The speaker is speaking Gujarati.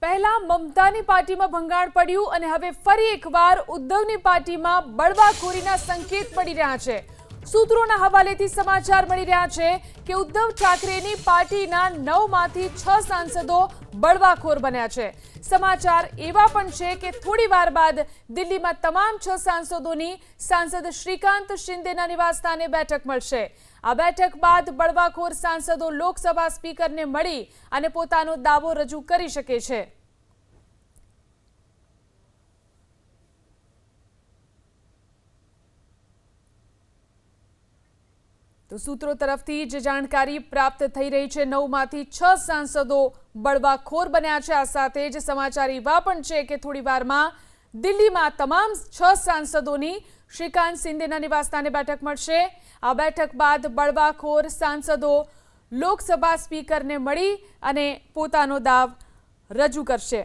પહેલા મમતાની પાર્ટીમાં ભંગાણ પડ્યું અને હવે ફરી એકવાર ઉદ્ધવની પાર્ટીમાં બળવાખોરીના સંકેત મળી રહ્યા છે। સૂત્રોના હવાલેથી સમાચાર મળી રહ્યા છે કે ઉદ્ધવ ઠાકરેની પાર્ટીના 9માંથી 6 સાંસદો બળવાખોર બન્યા છે। સમાચાર એવા પણ છે કે થોડી વાર બાદ દિલ્હીમાં તમામ 6 સાંસદોની સાંસદ શ્રીકાંત શિંદેના નિવાસસ્થાને બેઠક મળશે। આ બેઠક બાદ બળવાખોર સાંસદો લોકસભા સ્પીકરને મળી અને પોતાનો દાવો રજૂ કરી શકે છે। તો સૂત્રો તરફથી જે જાણકારી પ્રાપ્ત થઈ રહી છે 9માંથી 6 સાંસદો બળવાખોર બન્યા છે। આ સાથે જ સમાચાર એવા પણ છે કે થોડી વારમાં દિલ્હીમાં તમામ 6 સાંસદોની શ્રીકાંત શિંદેના નિવાસસ્થાને બેઠક મળશે। આ બેઠક બાદ બળવાખોર સાંસદો લોકસભા સ્પીકરને મળી અને પોતાનો દાવ રજૂ કરશે।